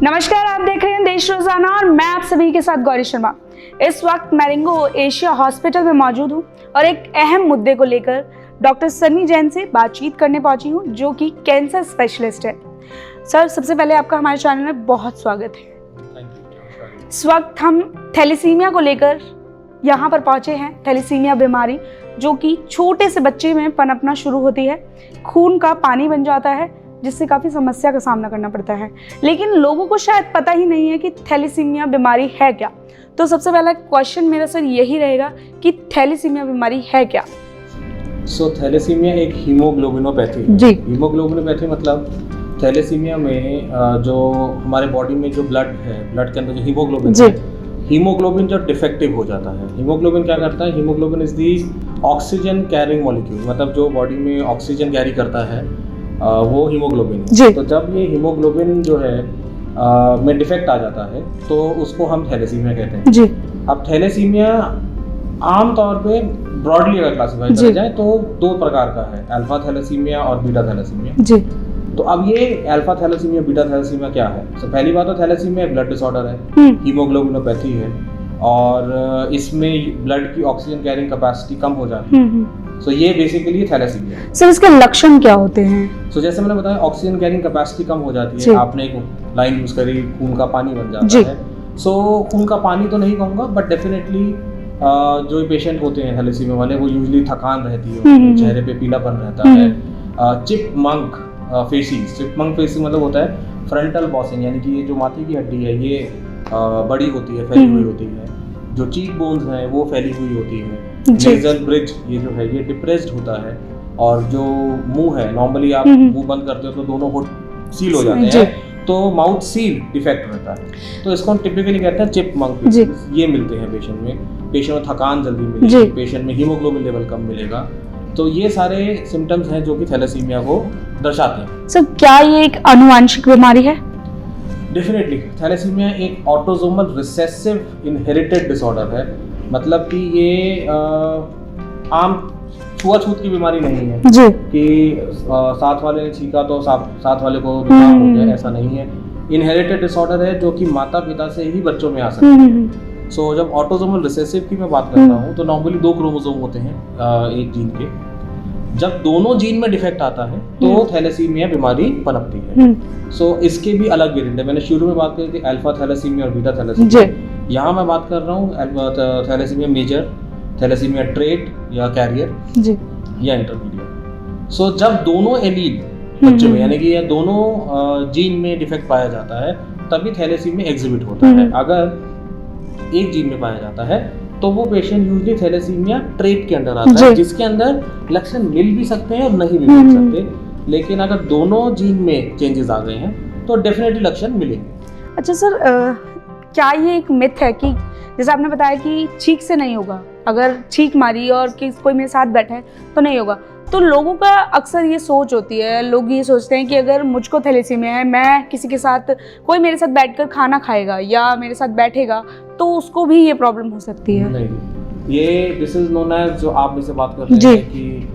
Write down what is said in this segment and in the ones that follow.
नमस्कार, आप देख रहे हैं देश रोजाना और मैं आप सभी के साथ गौरी शर्मा। इस वक्त मैरिंगो एशिया हॉस्पिटल में मौजूद हूं और एक अहम मुद्दे को लेकर डॉक्टर सनी जैन से बातचीत करने पहुंची हूं, जो कि कैंसर स्पेशलिस्ट है। सर, सबसे पहले आपका हमारे चैनल में बहुत स्वागत है। इस वक्त हम थैलेसीमिया को लेकर यहाँ पर पहुंचे हैं। थैलेसीमिया बीमारी जो कि छोटे से बच्चे में पनपना शुरू होती है, खून का पानी बन जाता है, जिससे काफ़ी समस्या का सामना करना पड़ता है। लेकिन लोगों को शायद पता ही नहीं है कि थैलेसीमिया बीमारी है क्या। तो सबसे पहला क्वेश्चन मेरा सर यही रहेगा कि थैलेसीमिया बीमारी है क्या। थैलेसीमिया एक हीमोग्लोबिनोपैथी है। जी। हीमोग्लोबिनोपैथी मतलब थैलेसीमिया में जो हमारे बॉडी में जो ब्लड है, ब्लड के अंदर जो हीमोग्लोबिन है, हीमोग्लोबिन जो डिफेक्टिव हो जाता है। हीमोग्लोबिन क्या करता है? Haemoglobin is the oxygen carrying molecule, मतलब जो बॉडी में ऑक्सीजन कैरी करता है वो हीमोग्लोबिन है। तो जब ये हीमोग्लोबिन जो है में डिफेक्ट आ जाता है तो उसको हम थैलेसीमिया कहते हैं। जी। अब थैलेसीमिया आम तौर पे ब्रॉडली अगर क्लासिफाई किया जाए तो दो प्रकार का है, अल्फा थैलेसीमिया और बीटा थैलेसीमिया। जी। तो अब ये अल्फा थैलेसीमिया बीटा थैलेसीमिया क्या है? पहली बात तो थैलेसीमिया ब्लड डिसऑर्डर है, हीमोग्लोबिनोपैथी है और इसमें ब्लड की ऑक्सीजन कैरिंग कैपेसिटी कम हो जाती है। सो ये बेसिकली थैलेसीमिया है। सर, इसके लक्षण क्या होते हैं? सो जैसे मैंने बताया, ऑक्सीजन कैरिंग कैपेसिटी कम हो जाती है। आपने एक लाइन यूज करी, खून का पानी बन जाता है। सो खून का पानी तो नहीं कहूँगा, बट डेफिनेटली जो पेशेंट होते हैं थैलेसीमिया वाले, वो यूजली थकान रहती है, चेहरे पे पीलापन रहता है। चिपमंक फेसिस, चिपमंक फेसिस मतलब होता है फ्रंटल बॉसिंग, यानी कि ये जो माथे की हड्डी है ये बड़ी होती है, फैली हुई होती है। जो चीक बोन्स हैं वो फैली हुई होती है। नेजल ब्रिज ये जो है ये डिप्रेस्ड होता है और जो मुंह है, नॉर्मली आप मुंह बंद करते हो तो दोनों होठ सील हो जाते हैं, तो माउथ सील डिफेक्ट रहता है। तो इसको हम टिपिकली कहते हैं चिपमंक फेसिस। ये मिलते हैं पेशेंट में। पेशेंट में थकान जल्दी मिलेगी, पेशेंट में हीमोग्लोबिन लेवल कम मिलेगा। तो ये सारे सिम्टम्स हैं जो कि थैलेसीमिया को दर्शाते हैं। सर, क्या ये एक आनुवंशिक बीमारी है? डेफिनेटली थैलेसीमिया एक ऑटोसोमल रिसेसिव इनहेरिटेड डिसऑर्डर है। मतलब कि ये आम छुआछूत की बीमारी नहीं है जी, कि साथ वाले ने छींका तो साथ वाले को जुकाम हो गया, ऐसा नहीं है। इनहेरिटेड डिसऑर्डर है जो कि माता पिता से ही बच्चों में आ सकता है। सो जब ऑटोसोमल रिसेसिव की मैं बात करता हूँ तो नॉर्मली 2 क्रोमोसोम होते हैं एक जीन के। जब दोनों जीन में डिफेक्ट आता है तो थैलेसीमिया बीमारी पनपती है। सो इसके भी अलग वेरिएंट है। मैंने शुरू में बात करी थी अल्फा थैलेसीमिया और बीटा थैलेसीमिया। यहाँ मैं बात कर रहा हूँ थैलेसीमिया मेजर, थैलेसीमिया ट्रेट या कैरियर जी, या इंटरमीडिएट। सो जब दोनों एलील बच्चों में, यानी कि ये दोनों जीन में डिफेक्ट पाया जाता है, तभी थैलेसीमिया एग्जिबिट होता है। अगर एक जीन में पाया जाता है तो वो पेशेंट यूजली थैलेसीमिया ट्रेट के अंदर आता है, जिसके अंदर लक्षण मिल भी सकते हैं और नहीं भी मिल सकते। लेकिन अगर दोनों जीन में चेंजेस आ गए हैं तो डेफिनेटली लक्षण मिलेंगे। अच्छा सर, क्या ये एक मिथ है कि जैसे आपने बताया कि छींक से नहीं होगा, अगर छींक मारी और कोई मेरे साथ बैठा है तो नहीं होगा, तो लोगों का अक्सर ये सोच होती है, लोग ये सोचते हैं कि अगर मुझको थैलेसीमिया है, मैं किसी के साथ, कोई मेरे साथ बैठकर खाना खाएगा या मेरे साथ बैठेगा तो उसको भी ये प्रॉब्लम हो सकती है। नहीं, ये दिस इज नोन एज, जो आप मुझसे बात कर रहे हैं कि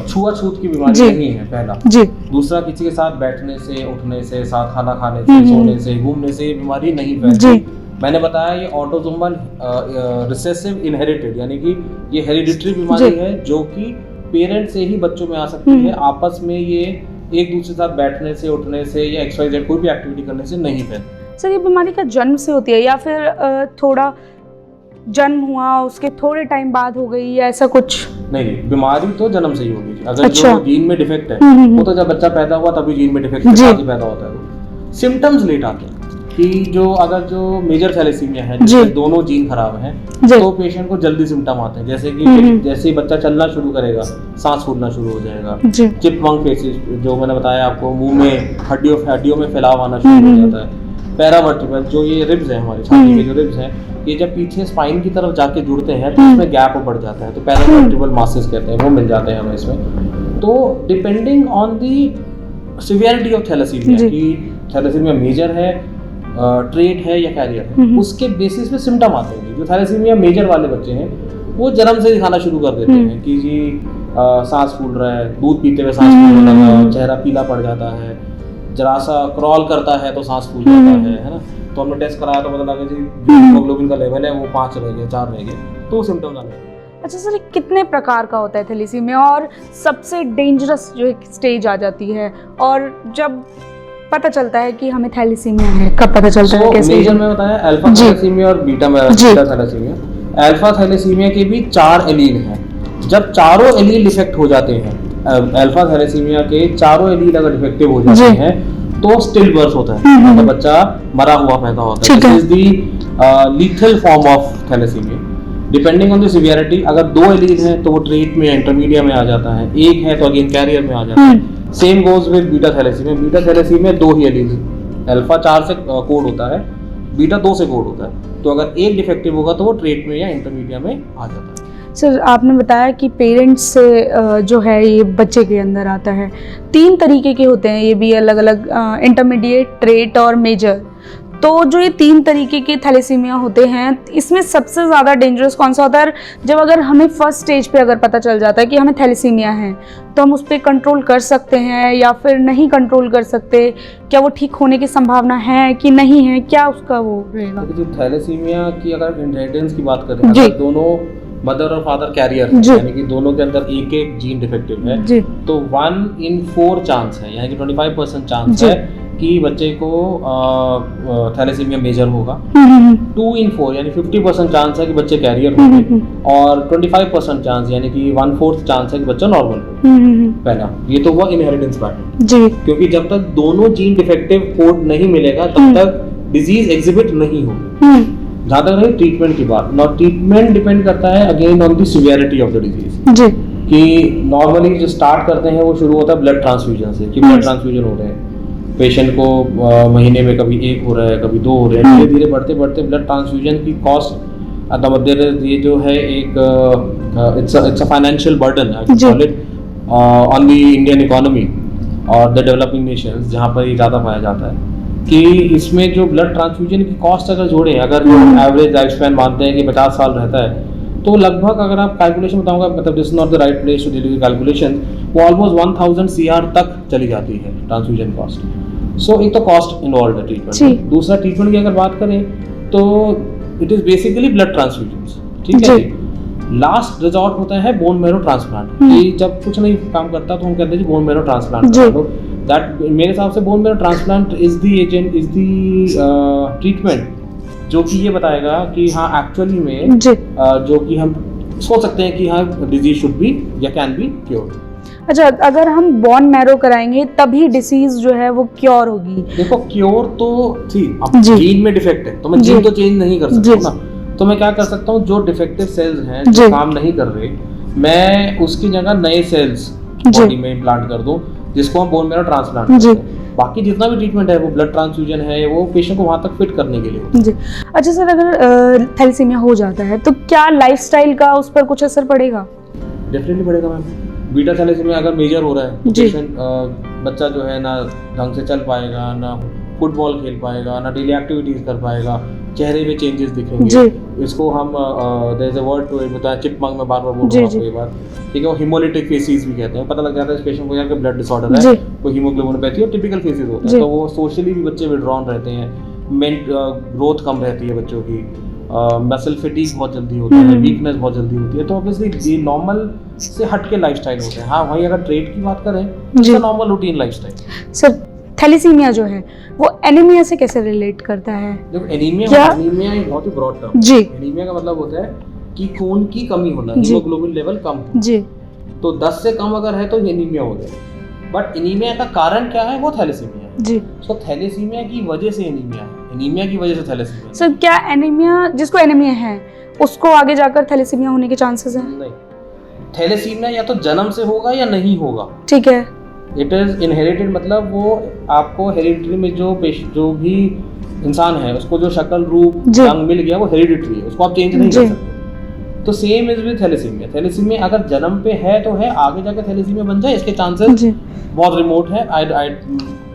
छुआछूत की बीमारी नहीं है, पहला। जी। दूसरा, किसी के साथ बैठने से, उठने से, साथ खाना खाने से, सोने से, घूमने से ये बीमारी नहीं फैलती। मैंने बताया ये ऑटोसोमल रिसेसिव इनहेरिटेड, यानी कि ये हेरिडिटरी बीमारी है जो कि पेरेंट से ही बच्चों में आ सकती है। आपस में ये एक दूसरे के साथ बैठने से, उठने से या XYZ कोई भी एक्टिविटी करने से नहीं फैलती। सर, ये बीमारी का जन्म से होती है या फिर थोड़ा जन्म हुआ उसके थोड़े टाइम बाद हो गई या ऐसा कुछ? नहीं, बीमारी तो जन्म से ही होगी। अगर जो जीन में डिफेक्ट है वो तो जब बच्चा पैदा हुआ तभी जीन में डिफेक्ट पैदा होता है। सिम्टम्स लेट आते हैं कि जो अगर जो मेजर थैलेसीमिया है जिसमें दोनों जीन खराब हैं तो पेशेंट को जल्दी सिम्टम आते हैं, जैसे कि जैसे ही बच्चा चलना शुरू करेगा सांस फूलना शुरू हो जाएगा। चिपमंक फेसिस जो मैंने बताया आपको, मुंह में हड्डियों में फैलाव आना शुरू हो जाता है। पैरावर्टिब्रल जो ये रिब्स है, हमारी छाती के जो रिब्स हैं, ये जब पीछे स्पाइन की तरफ जाके जुड़ते हैं तो उसमें गैप बढ़ जाता है, तो पैरावर्टिब्रल मासेस कहते हैं, वो मिल जाते हैं हमें इसमें। तो depending on the severity of thalassaemia, कि थैलेसीमिया मेजर है, ट्रेट है या कैरियर है, उसके बेसिस पे सिम्टम आते हैं। जो थैलेसीमिया मेजर वाले बच्चे हैं वो जन्म से दिखाना शुरू कर देते हैं कि जी सांस फूल रहा है, दूध पीते हुए सांस फूलने लगा, चेहरा पीला पड़ जाता है, जरा सा क्रॉल करता है तो सांस फूल जाता है ना। तो हमने टेस्ट कराया तो पता लगा जी हीमोग्लोबिन का लेवल है वो 5 रह गए, 4 रह गए, तो सिम्टम्स आने लगे। अच्छा सर, ये कितने प्रकार का होता है थैलेसीमिया, और सबसे डेंजरस जो एक स्टेज आ जाती है, और जब पता चलता है कि हमें थैलेसीमिया है, कब पता चलता है, कैसे? मेजर में बताया अल्फा थैलेसीमिया और बीटा थैलेसीमिया। अल्फा थैलेसीमिया के भी 4 एलील हैं। जब चारों एलील डिफेक्ट हो जाते हैं, अल्फा थैलेसीमिया के चारों एलील अगर डिफेक्टिव हो जाते हैं तो स्टिल बर्थ होता है, मतलब बच्चा मरा हुआ पैदा होता है। This is the lethal form of thalassaemia. Depending on the severity, अगर 2 एलील हैं तो वो ट्रेट में इंटरमीडिएट में आ जाता है, 1 है तो अगेन कैरियर में आ जाता है। Same goes with beta thalassaemia. Beta thalassaemia 2 ही एलील, अल्फा 4 से कोड होता है, बीटा 2 से कोड होता है। तो अगर एक डिफेक्टिव होगा तो वो ट्रेट में या इंटरमीडिएट में आ जाता है। सर, आपने बताया कि पेरेंट्स से जो है ये बच्चे के अंदर आता है, 3 तरीके के होते हैं ये भी अलग अलग, इंटरमीडिएट, ट्रेट और मेजर। तो जो ये 3 तरीके के थैलेसीमिया होते हैं, इसमें सबसे ज़्यादा डेंजरस कौन सा होता है? जब अगर हमें फर्स्ट स्टेज पे अगर पता चल जाता है कि हमें थैलेसीमिया है, तो हम उस पर कंट्रोल कर सकते हैं या फिर नहीं कंट्रोल कर सकते? क्या वो ठीक होने की संभावना है कि नहीं है, क्या उसका वो रहेगा? थैलेसीमिया की अगर इनहेरिटेंस की बात करें, अगर दोनों मदर और फादर कैरियर है, यानी कि दोनों के अंदर एक जीन डिफेक्टिव है, तो 1 in 4 चांस है, यानी कि 25% चांस है कि बच्चे को थैलेसीमिया मेजर होगा। 2 in 4 यानी 50% चांस है कि बच्चे कैरियर होंगे, और 25% चांस यानी कि 1/4 चांस है कि बच्चा नॉर्मल हो। पहला ये तो हुआ इनहेरिटेंस पैटर्न, क्योंकि जब तक दोनों जीन डिफेक्टिव कोड नहीं मिलेगा तब तक डिजीज एग्जिबिट नहीं होगी। जहाँ तक रही ट्रीटमेंट की बात, नॉट ट्रीटमेंट डिपेंड करता है again on the severity of the disease. कि नॉर्मली जो स्टार्ट करते हैं वो शुरू होता है ब्लड ट्रांसफ्यूजन से, कि ब्लड ट्रांसफ्यूजन हो रहे हैं पेशेंट को, महीने में कभी 1 हो रहा है, कभी 2 हो रहे हैं। धीरे धीरे बढ़ते बढ़ते ब्लड ट्रांसफ्यूजन की कॉस्ट, ये जो है एक it's a financial burden on the Indian economy और द डेवलपिंग नेशंस, जहाँ पर ये ज़्यादा पाया जाता है। कि इसमें जो ब्लड ट्रांसफ्यूजन की कॉस्ट अगर जोड़ें, अगर जो एवरेज लाइफ स्पैन मानते हैं कि 50 साल रहता है, तो लगभग अगर आप कैलकुलेशन बताऊंगा, मतलब this is not the right place to deal with calculation, वो ऑलमोस्ट 1000 CR तक चली जाती है ट्रांसफ्यूजन कॉस्ट। सो एक तो कॉस्ट इन्वॉल्व है ट्रीटमेंट, दूसरा ट्रीटमेंट की अगर बात करें तो it is basically blood transfusion, ठीक है। लास्ट रिजॉर्ट होता है बोन मैरो ट्रांसप्लांट, कि जब कुछ नहीं काम करता तो हम कहते हैं बोन मैरो ट्रांसप्लांट कर दो। दैट मेरे हिसाब से bone marrow transplant is the agent, is the treatment जो कि ये बताएगा कि हाँ एक्चुअली में जो कि हम सोच सकते हैं कि हाँ डिजीज शुड बी या कैन बी क्योर। अच्छा, अगर हम बोन मैरो कराएंगे तभी डिसीज जो है वो क्योर होगी? देखो क्योर तो थी, अब जीन में डिफेक्ट है तो मैं जीन तो चेंज नहीं कर सकता ना, तो मैं क्या कर सकता हूँ, जो डिफेक्टिव सेल्स हैं जो काम नहीं कर रहे, मैं उसकी जगह नए सेल्स बॉडी में इम्प्लांट कर दूं, जिसको हम बोन मैरो ट्रांसप्लांट करते हैं। बाकी जितना भी ट्रीटमेंट है वो ब्लड ट्रांसफ्यूजन है, वो पेशेंट को वहाँ तक फिट करने के लिए। जी। अच्छा सर, अगर थैलेसीमिया हो जाता है तो क्या लाइफस्टाइल का उस पर कुछ असर पड़ेगा? डेफिनेटली पड़ेगा मैम। बीटा थैलेसीमिया अगर मेजर हो रहा है तो पेशेंट, बच्चा जो है ना ढंग से चल पाएगा, ना फुटबॉल खेल पाएगा, ना डेली एक्टिविटीज कर पाएगा, चेहरे पे चेंजेस दिखेंगे। इसको हम there is a word to it, मतलब चिपमंक में बार-बार बोल रहा हूं ये बात, ठीक है। वो हिमोलिटिक फेसेस भी कहते हैं, पता लग जाता है इस पेशेंट को यार कि ब्लड डिसऑर्डर है, कोई हीमोग्लोबिनोपैथी और टिपिकल फेसेस होते हैं। तो वो सोशली भी बच्चे विड्रॉन रहते हैं, ग्रोथ कम रहती है बच्चों की, मसल फटीग बहुत जल्दी होता है, वीकनेस बहुत जल्दी होती है। तो ऑब्वियसली ये नॉर्मल से हट के लाइफस्टाइल होते हैं। हाँ वहीं अगर ट्रेट की बात करें तो normal routine lifestyle. Sir, thalassaemia जो है वो एनीमिया से कैसे रिलेट करता है? देखो एनीमिया एक बहुत ही ब्रॉड टर्म है। एनीमिया का मतलब होता है कि खून की कमी होना, हीमोग्लोबिन लेवल कम हो। जी। तो 10 से कम अगर है तो एनीमिया हो गया। बट एनीमिया का कारण क्या है? वो थैलेसीमिया है। जी। सो थैलेसीमिया की वजह से एनीमिया है, एनीमिया की वजह से थैलेसीमिया। सर क्या एनीमिया, जिसको एनीमिया है उसको आगे जाकर थैलेसीमिया होने के चांसेस हैं? नहीं, थैलेसीमिया या तो जन्म से होगा या नहीं होगा, ठीक है। इट इज इनहेरिटेड, मतलब वो आपको हेरिडिटरी में जो भी इंसान है उसको जो शक्ल रूप रंग मिल गया वो हेरिडिटरी है, उसको आप चेंज नहीं कर सकते। तो same is with thalassaemia. Thalassaemia अगर जन्म पे है तो है, आगे जाके थैलेसीमिया बन जाए इसके चांसेस बहुत रिमोट है।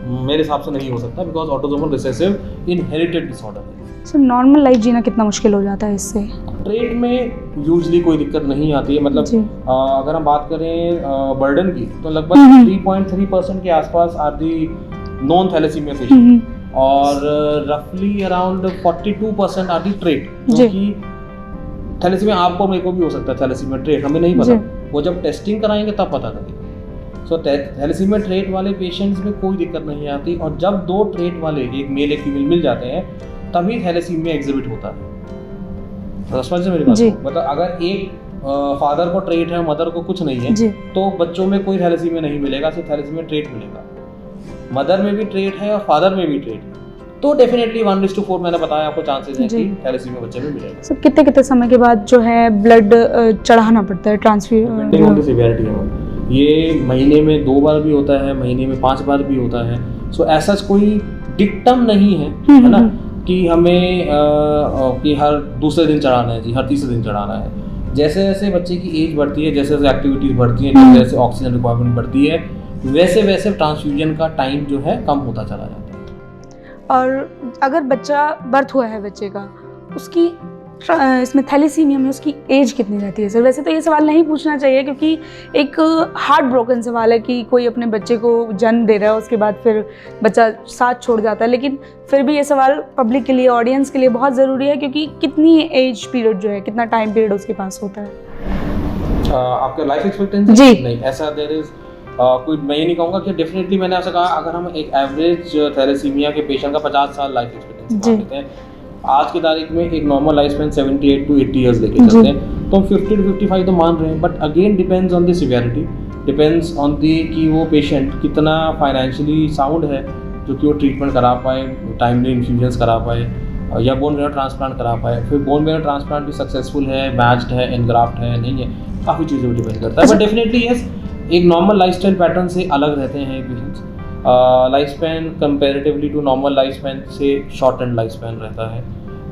मेरे हिसाब से नहीं हो सकता, because autosomal recessive inherited disorder है। सर नॉर्मल लाइफ जीना कितना मुश्किल हो जाता है इससे? ट्रेट में यूजुअली कोई दिक्कत नहीं आती है, मतलब अगर हम बात करें बर्डन की तो लगभग 3.3% के आसपास are the non thalassaemia patient, और रफली अराउंड 42% आर दी ट्रेट, क्योंकि थैलेसीमिया आपको मेरे को भी हो सकता है, थैलेसीमिया ट्रेट हमें नहीं पता, वो जब टेस्टिंग कराएंगे तब पता लगेगा। सो थैलेसीमिया ट्रेट वाले पेशेंट्स में कोई दिक्कत नहीं आती, और जब 2 ट्रेट वाले, एक मेल एक फीमेल मिल जाते हैं, तभी थैलेसीमिया एग्जिबिट होता है। तो समझ मेरी बात, मतलब अगर एक फादर को ट्रेट है, मदर को कुछ नहीं है, तो बच्चों में कोई थैलेसीमिया नहीं मिलेगा, सिर्फ थैलेसीमिया ट्रेट मिलेगा। मदर में भी ट्रेट है और फादर में भी ट्रेट है, तो डेफिनेटली 1:4 मैंने बताया आपको चांसेस हैं कि थैलेसीमिया बच्चे में मिलेगा। सब कितने समय के बाद जो है ब्लड चढ़ाना पड़ता है, transfusion? Depending on the severity है, ये महीने में 2 बार भी होता है, महीने में 5 बार भी होता है। सो ऐसा कोई डिक्टम नहीं है ना कि हमें कि हर दूसरे दिन चढ़ाना है जी, हर तीसरे दिन चढ़ाना है। जैसे जैसे बच्चे की एज बढ़ती है, जैसे जैसे एक्टिविटीज बढ़ती हैं, जैसे जैसे ऑक्सीजन रिक्वायरमेंट बढ़ती है, वैसे वैसे ट्रांसफ्यूजन का टाइम जो है कम होता चला जाता है। और अगर बच्चा बर्थ हुआ है बच्चे का, उसकी इसमें थैलेसीमिया में उसकी एज कितनी रहती है सर? वैसे तो ये सवाल नहीं पूछना चाहिए, क्योंकि एक हार्ट ब्रोकन सवाल है कि कोई अपने बच्चे को जन्म दे रहा है, उसके बाद फिर बच्चा साथ छोड़ जाता है, लेकिन फिर भी ये सवाल पब्लिक के लिए, ऑडियंस के लिए बहुत ज़रूरी है, क्योंकि कितनी एज पीरियड जो है, कितना टाइम पीरियड उसके पास होता है? आपका लाइफ एक्सपेक्टेंसी? जी नहीं, ऐसा देयर इज कोई, मैं ये नहीं कहूँगा कि डेफिनेटली, मैंने आपसे कहा अगर हम एक एवरेज थैलेसीमिया के पेशेंट का 50 साल लाइफ एक्सपेक्टेंसी मान लेते हैं, आज की तारीख में एक normal life span 78 to 80 years लेके चलते हैं, तो हम 50 to 55 तो मान रहे हैं, but again depends on the severity, depends on the कि वो पेशेंट कितना फाइनेंशियली साउंड है, जो कि वो ट्रीटमेंट करा पाए, टाइमली इन्फ्यूजन्स करा पाए, या बोन मेरो ट्रांसप्लांट करा पाए। फिर बोन मेरो ट्रांसप्लांट भी सक्सेसफुल है, मैच्ड है, एनग्राफ्ट है, नहीं है, काफ़ी चीज़ों पर डिपेंड करता है। बट डेफिनेटली यस, एक नॉर्मल लाइफस्टाइल पैटर्न से अलग रहते हैं patients. Life span comparatively to normal life span से शॉर्ट एंड लाइफ स्पैन रहता है,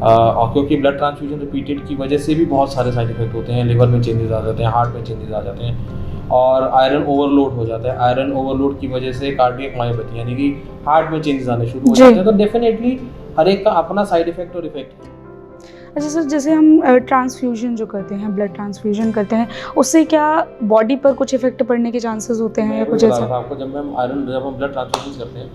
और क्योंकि ब्लड ट्रांसफ्यूजन रिपीटेड की वजह से भी बहुत सारे साइड इफेक्ट होते हैं, लिवर में चेंजेस आ जाते हैं, हार्ट में चेंजेस आ जाते हैं, और आयरन ओवरलोड हो जाता है। आयरन ओवरलोड की वजह से कार्डियक मायोपैथी यानी कि हार्ट में चेंजेस आने शुरू हो जाते हैं। तो डेफिनेटली हर एक का अपना साइड इफेक्ट और इफेक्ट है। अच्छा सर, जैसे हम ट्रांसफ्यूजन जो करते हैं, ब्लड ट्रांसफ्यूजन करते हैं, उससे क्या बॉडी पर कुछ इफेक्ट पड़ने के चांसेस होते हैं या कुछ ऐसा? आपको जब हम ब्लड ट्रांसफ्यूजन करते हैं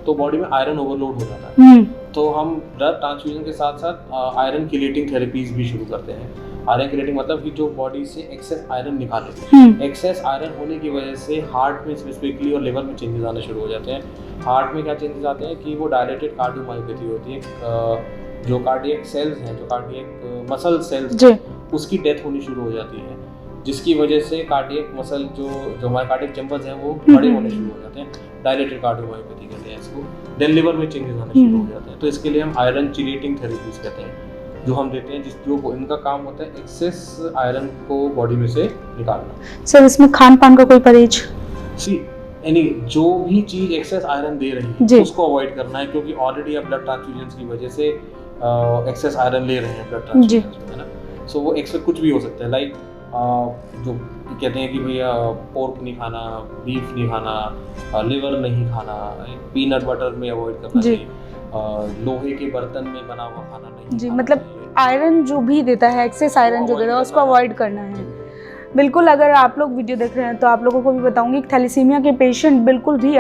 तो बॉडी में आयरन ओवरलोड हो जाता है, तो हम ब्लड ट्रांसफ्यूजन के साथ साथ आयरन किलेटिंग थेरेपीज भी शुरू करते हैं। आयरन किलेटिंग मतलब कि जो बॉडी से एक्सेस आयरन निकाले। एक्सेस आयरन होने की वजह से हार्ट में स्पेसिफिकली और लिवर में चेंजेस आने शुरू हो जाते हैं। हार्ट में क्या चेंजेस आते हैं कि वो डायलेटेड कार्डियोमायोपैथी होती है, जो कार्डियक सेल्स हैं, जो कार्डियक मसल सेल्स, उसकी डेथ होनी शुरू हो जाती है, जिसकी वजह से कार्डियक मसल जो हमारे कार्डियक चैम्बर्स हैं वो बड़े होने शुरू हो जाते हैं, डायलेटेड कार्डियोमायोपैथी कहते हैं इसको। देन लिवर में चेंजेस आने शुरू हो जाते हैं, तो इसके लिए हम आयरन चिलेटिंग थेरेपीज कहते हैं, जो हम देते हैं, जो इनका काम होता है एक्सेस आयरन को बॉडी में से निकालना। सर, इसमें खान पान का कोई परहेज? यानी जो भी चीज़ एक्सेस आयरन दे रही है उसको अवॉइड करना है, क्योंकि ऑलरेडी आप ब्लड ट्रांसफ्यूजन की वजह से एक्सेस आयरन ले रहे हैं ब्लड ट्रांसफ्यूजन में, है ना। सो वो एक्सेस कुछ भी हो सकता है, लाइक जो कहते हैं कि भैया पोर्क नहीं खाना, बीफ नहीं खाना, लिवर नहीं खाना, पीनट बटर में अवॉइड करना चाहिए, लोहे के बर्तन में बना हुआ खाना नहीं जी, मतलब आयरन जो भी देता है, एक्सेस आयरन जो देता है, उसको अवॉइड करना है। बिल्कुल, अगर आप लोग वीडियो देख रहे हैं तो आप लोगों को भी बताऊंगी कि थैलेसीमिया के पेशेंट बिल्कुल भी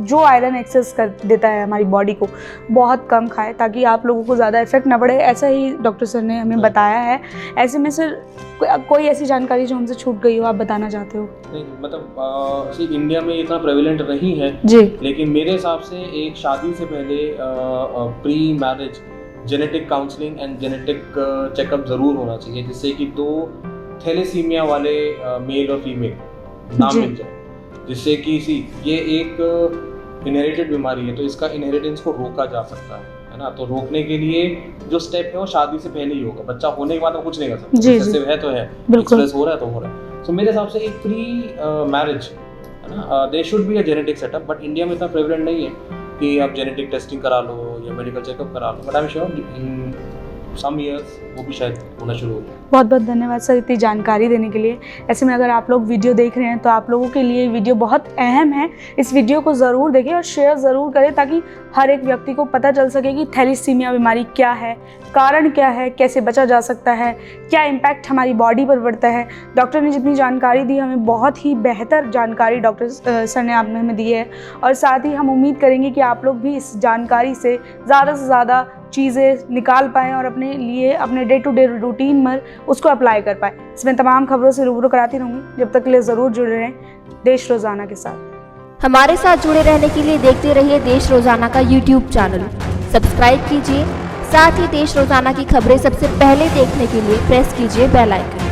जो आयरन एक्सेस कर देता है हमारी बॉडी को, बहुत कम खाए, ताकि आप लोगों को ज़्यादा इफेक्ट ना पड़े। ऐसा ही डॉक्टर सर ने हमें बताया है। ऐसे में सर कोई ऐसी जानकारी जो हमसे छूट गई हो, आप बताना चाहते हो? नहीं, मतलब इंडिया में इतना प्रेवलेंट नहीं है जी, लेकिन मेरे हिसाब से एक शादी से पहले pre marriage genetic counselling and genetic checkup ज़रूर होना चाहिए, जिससे कि 2 थैलेसीमिया वाले मेल और फीमेल नाम मिल जाए, जिससे कि ये एक इनहेरिटेड बीमारी है, तो इसका इनहेरिटेंस को रोका जा सकता है ना। तो रोकने के लिए जो स्टेप है वो शादी से पहले ही होगा, बच्चा होने के बाद वो कुछ नहीं कर सकता, एक्सेसिव है तो है, एक्सप्रेस हो रहा है तो हो रहा है। सो मेरे हिसाब से एक प्री मैरिज, है ना, there should be a genetic setup, but India में इतना प्रेवलेंट नहीं है कि आप जेनेटिक टेस्टिंग करा लो या मेडिकल चेकअप करा लो, but I am sure some years वो भी शायद होना शुरू हो जाए। बहुत बहुत धन्यवाद सर इतनी जानकारी देने के लिए। ऐसे में अगर आप लोग वीडियो देख रहे हैं तो आप लोगों के लिए वीडियो बहुत अहम है। इस वीडियो को ज़रूर देखें और शेयर ज़रूर करें ताकि हर एक व्यक्ति को पता चल सके कि थैलीसीमिया बीमारी क्या है, कारण क्या है, कैसे बचा जा सकता है, क्या इम्पैक्ट हमारी बॉडी पर पड़ता है। डॉक्टर ने जितनी जानकारी दी हमें बहुत ही बेहतर जानकारी डॉक्टर सर ने आपने हमें दी है और साथ ही हम उम्मीद करेंगे कि आप लोग भी इस जानकारी से ज़्यादा चीज़ें निकाल पाएँ और अपने लिए अपने डे टू डे रूटीन में उसको अप्लाई कर पाए। इसमें तमाम खबरों से रूबरू कराती रहूँगी। जब तक के लिए ज़रूर जुड़े रहें देश रोज़ाना के साथ। हमारे साथ जुड़े रहने के लिए देखते रहिए देश रोज़ाना का YouTube चैनल सब्सक्राइब कीजिए। साथ ही देश रोज़ाना की खबरें सबसे पहले देखने के लिए प्रेस कीजिए बेल आइकन।